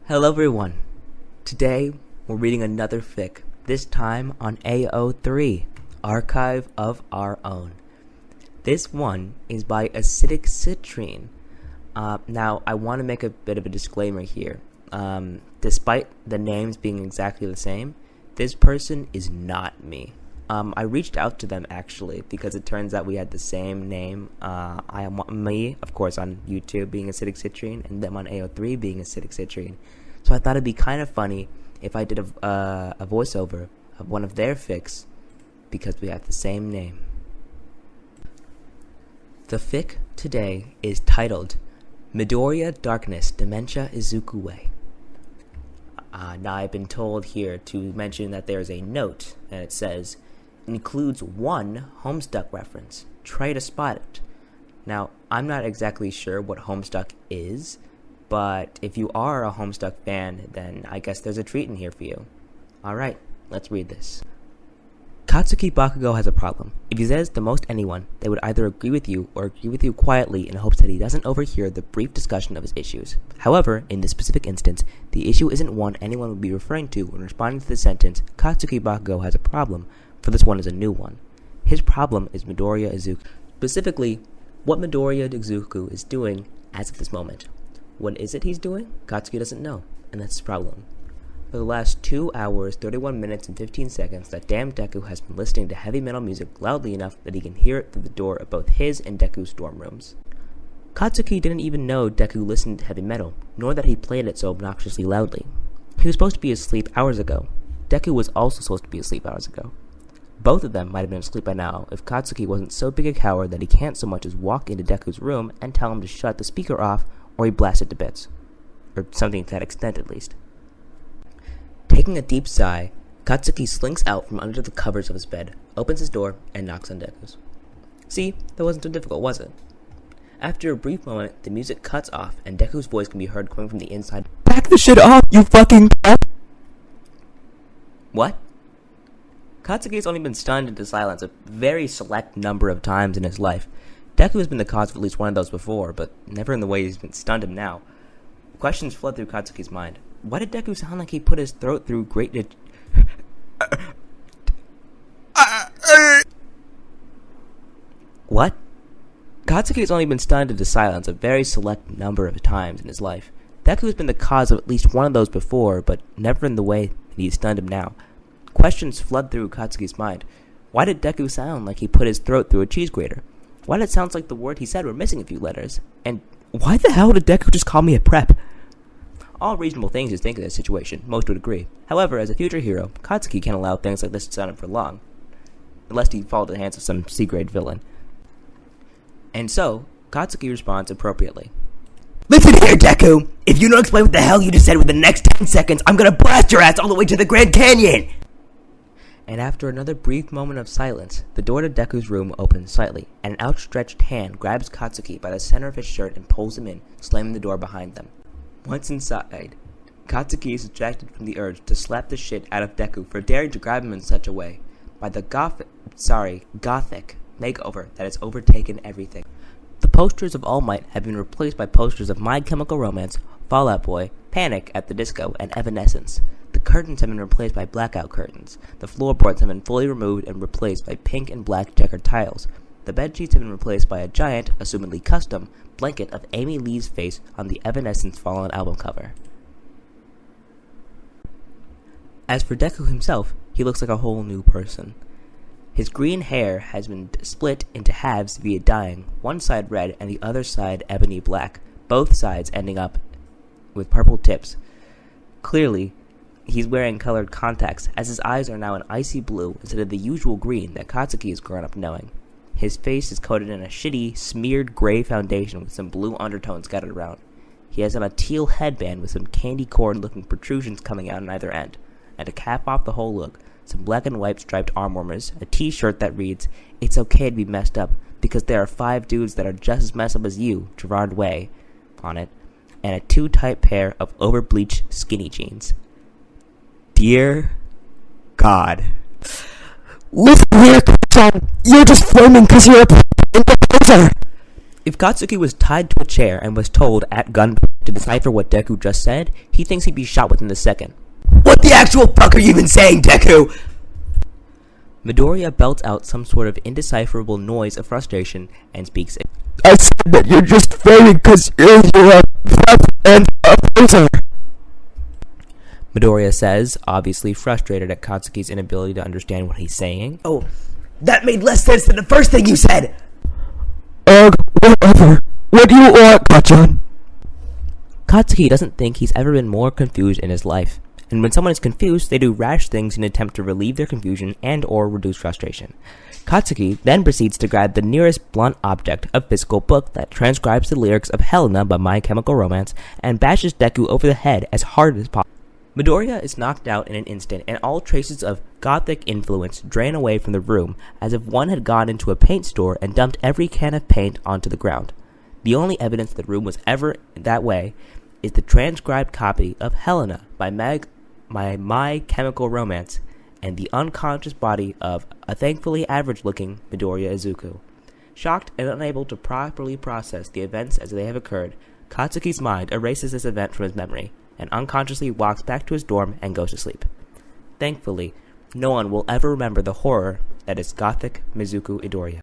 Hello everyone. Today we're reading another fic, this time on AO3, Archive of Our Own. This one is by Acidic Citrine. Now I want to make a bit of a disclaimer here. Despite the names being exactly the same, this person is not me. I reached out to them actually because it turns out we had the same name. I am me, of course, on YouTube being Acidic Citrine, and them on AO3 being Acidic Citrine. So I thought it'd be kind of funny if I did a voiceover of one of their fics because we have the same name. The fic today is titled Midoriya Darkness Dementia Izuku. Now I've been told here to mention that there's a note, and it says, includes one Homestuck reference. Try to spot it. Now, I'm not exactly sure what Homestuck is, but if you are a Homestuck fan, then I guess there's a treat in here for you. Alright, let's read this. Katsuki Bakugo has a problem. If he says to most anyone, they would either agree with you or agree with you quietly in hopes that he doesn't overhear the brief discussion of his issues. However, in this specific instance, the issue isn't one anyone would be referring to when responding to the sentence, Katsuki Bakugo has a problem, for this one is a new one. His problem is Midoriya Izuku. Specifically, what Midoriya Izuku is doing as of this moment. What is it he's doing? Katsuki doesn't know, and that's his problem. For the last 2 hours, 31 minutes, and 15 seconds, that damn Deku has been listening to heavy metal music loudly enough that he can hear it through the door of both his and Deku's dorm rooms. Katsuki didn't even know Deku listened to heavy metal, nor that he played it so obnoxiously loudly. He was supposed to be asleep hours ago. Deku was also supposed to be asleep hours ago. Both of them might have been asleep by now if Katsuki wasn't so big a coward that he can't so much as walk into Deku's room and tell him to shut the speaker off or he blasts it to bits. Or something to that extent at least. Taking a deep sigh, Katsuki slinks out from under the covers of his bed, opens his door, and knocks on Deku's. See, that wasn't too difficult, was it? After a brief moment, the music cuts off and Deku's voice can be heard coming from the inside. Back the shit off, you fucking crap! What? Katsuki's only been stunned into silence a very select number of times in his life. Deku has been the cause of at least one of those before, but never in the way he's been stunned him now. Questions flood through Katsuki's mind. Why did Deku sound like he put his throat through What? Katsuki's only been stunned into silence a very select number of times in his life. Deku has been the cause of at least one of those before, but never in the way that he stunned him now. Questions flood through Katsuki's mind. Why did Deku sound like he put his throat through a cheese grater? Why did it sound like the word he said were missing a few letters? And why the hell did Deku just call me a prep? All reasonable things to think in this situation, most would agree. However, as a future hero, Katsuki can't allow things like this to sound him for long. Unless he falls in the hands of some C-grade villain. And so, Katsuki responds appropriately. Listen here, Deku! If you don't explain what the hell you just said within the next 10 seconds, I'm gonna blast your ass all the way to the Grand Canyon! And after another brief moment of silence, the door to Deku's room opens slightly, and an outstretched hand grabs Katsuki by the center of his shirt and pulls him in, slamming the door behind them. Once inside, Katsuki is ejected from the urge to slap the shit out of Deku for daring to grab him in such a way, by the gothic makeover that has overtaken everything. The posters of All Might have been replaced by posters of My Chemical Romance, Fall Out Boy, Panic at the Disco, and Evanescence. The curtains have been replaced by blackout curtains. The floorboards have been fully removed and replaced by pink and black checkered tiles. The bedsheets have been replaced by a giant, assumedly custom, blanket of Amy Lee's face on the Evanescence Fallen album cover. As for Deku himself, he looks like a whole new person. His green hair has been split into halves via dyeing, one side red and the other side ebony black, both sides ending up with purple tips. Clearly, he's wearing colored contacts, as his eyes are now an icy blue instead of the usual green that Katsuki has grown up knowing. His face is coated in a shitty, smeared gray foundation with some blue undertones scattered around. He has on a teal headband with some candy corn-looking protrusions coming out on either end, and to cap off the whole look, some black and white striped arm warmers, a t-shirt that reads, "It's okay to be messed up, because there are 5 dudes that are just as messed up as you, Gerard Way," on it, and a too tight pair of over-bleached skinny jeans. Dear God. Listen here, Katsuki. You're just flaming because you're a imposer. If Katsuki was tied to a chair and was told at gunpoint to decipher what Deku just said, he thinks he'd be shot within the second. What the actual fuck are you even saying, Deku? Midoriya belts out some sort of indecipherable noise of frustration and speaks. I said that you're just failing because you're a breath and a loser. Midoriya says, obviously frustrated at Katsuki's inability to understand what he's saying. Oh, that made less sense than the first thing you said! Whatever. What do you want, Kachan? Katsuki doesn't think he's ever been more confused in his life. And when someone is confused, they do rash things in an attempt to relieve their confusion and or reduce frustration. Katsuki then proceeds to grab the nearest blunt object, a physical book that transcribes the lyrics of Helena by My Chemical Romance, and bashes Deku over the head as hard as possible. Midoriya is knocked out in an instant, and all traces of gothic influence drain away from the room, as if one had gone into a paint store and dumped every can of paint onto the ground. The only evidence the room was ever that way is the transcribed copy of Helena by My Chemical Romance, and the unconscious body of a thankfully average-looking Midoriya Izuku. Shocked and unable to properly process the events as they have occurred, Katsuki's mind erases this event from his memory, and unconsciously walks back to his dorm and goes to sleep. Thankfully, no one will ever remember the horror that is Gothic Mizuku Midoriya.